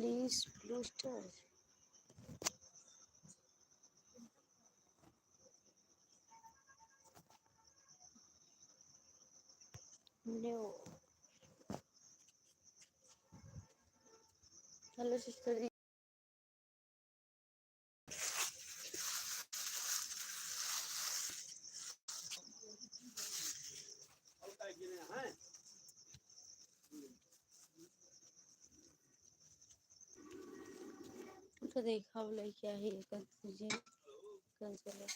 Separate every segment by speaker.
Speaker 1: Please, blue star. No. Hello, sister. तो देखा बोला क्या है कंफ्यूजन कैंसिल है।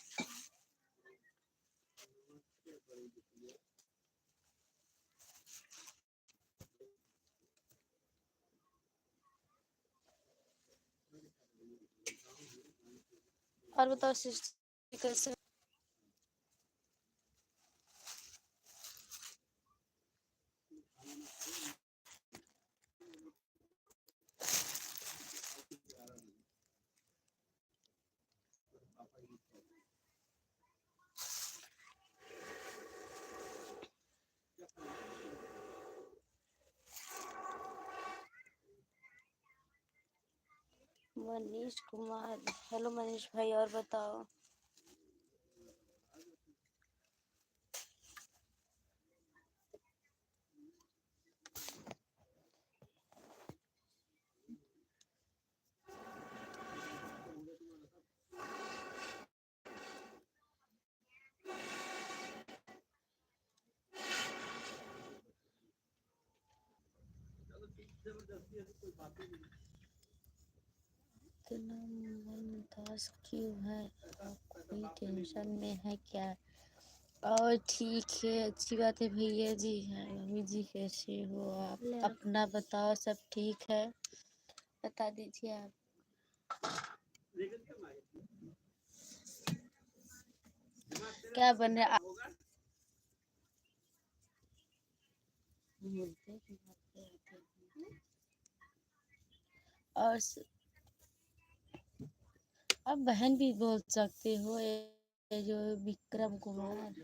Speaker 1: और बताओ सिस्टर कैसे। मनीष कुमार, हेलो मनीष भाई, और बताओ। इतना मन उदास क्यों है, आप कोई टेंशन में है क्या? और ठीक है, अच्छी बात है भैया जी है। मम्मी जी कैसे हो आप? अपना बताओ, सब ठीक है? बता दीजिए आप। क्या बन रहा और अब बहन भी बोल सकते हो, ये जो विक्रम कुमार।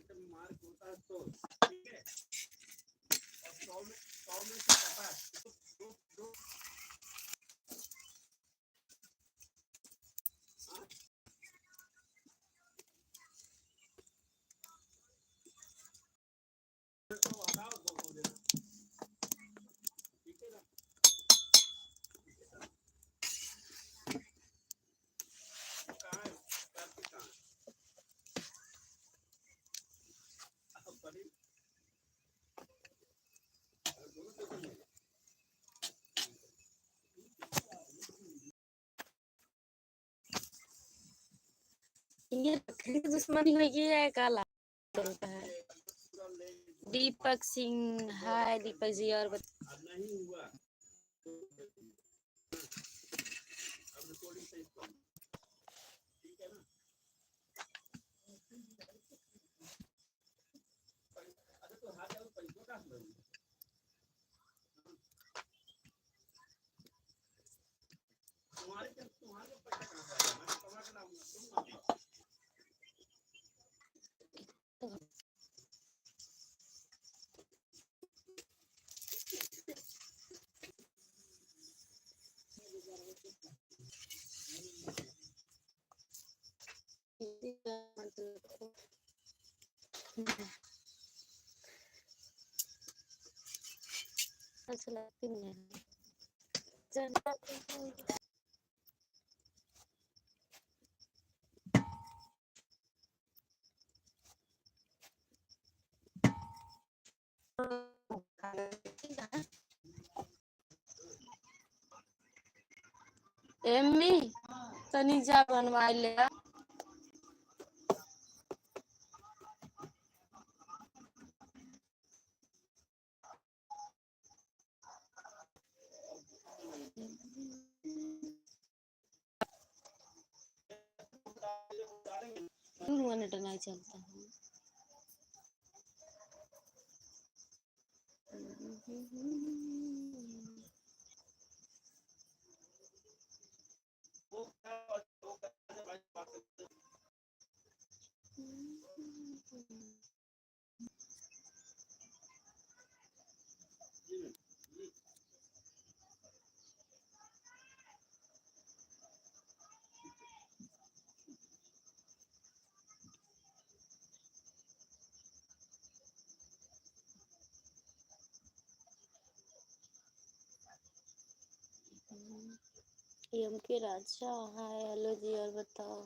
Speaker 1: ये दुश्मनी हुई है, काला चलता है। दीपक सिंह, हाय दीपक जी, और अच्छा लगती नहीं है। एम्मी तनी जा बनवा ले। मिनट नहीं चलता है। एम के राजा। हाय हेलो जी, और बताओ।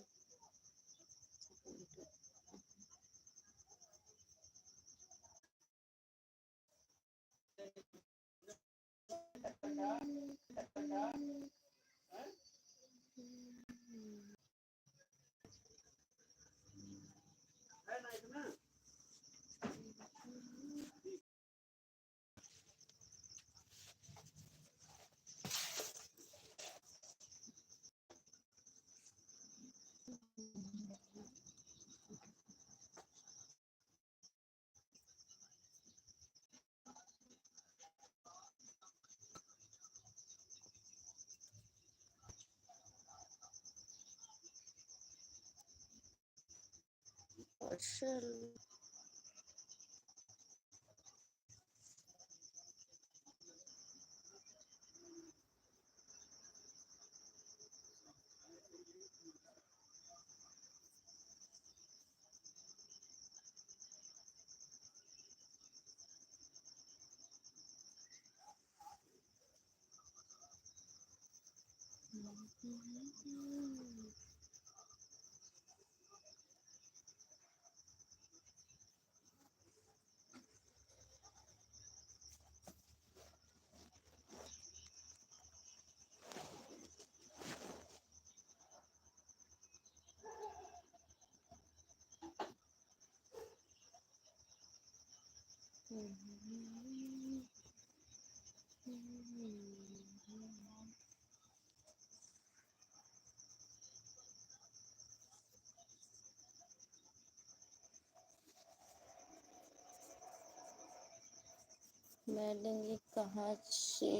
Speaker 1: मैडम जी कहाँ से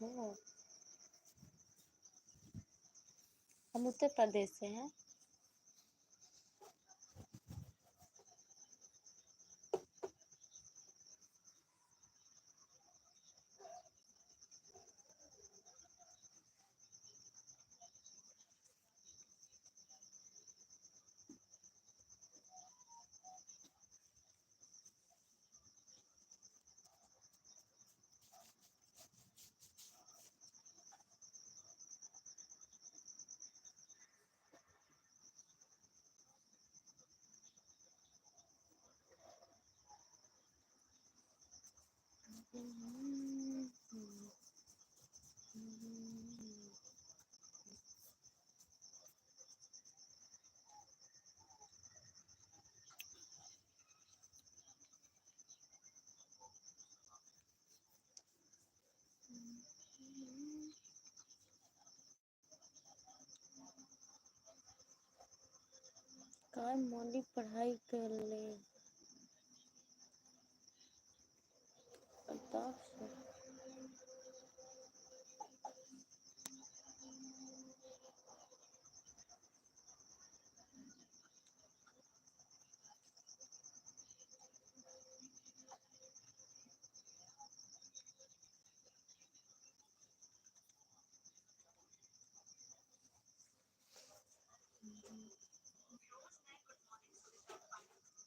Speaker 1: हो? हम उत्तर प्रदेश से हैं। काय मोली पढ़ाई कर ले। अल्ताफ सर।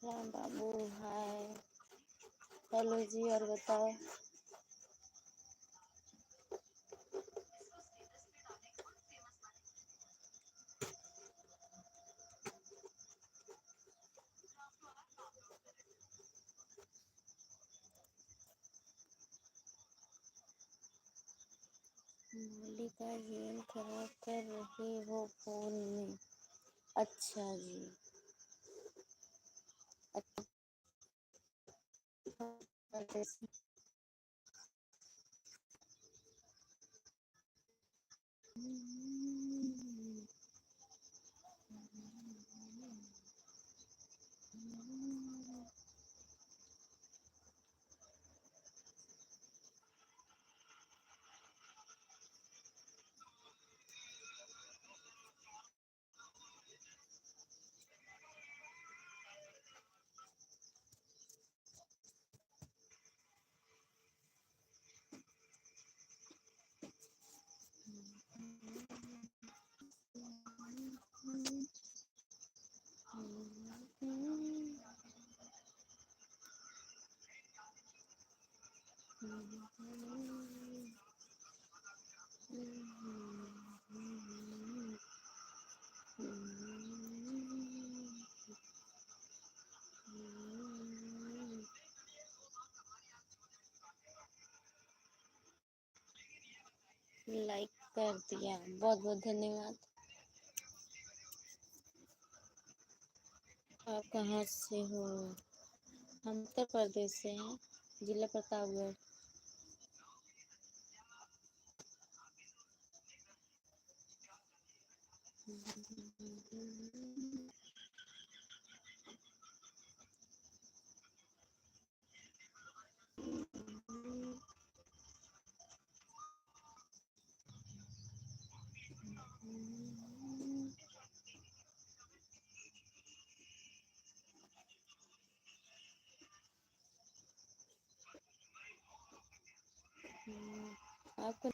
Speaker 1: राम बाबू हाय हेलो जी, और बताओ। मोली का गेम खराब कर रहे हो फोन में। अच्छा जी। अच्छा। कर दिया, बहुत बहुत धन्यवाद। आप कहाँ से हो? हम उत्तर प्रदेश से हैं, जिला प्रतापगढ़। आपको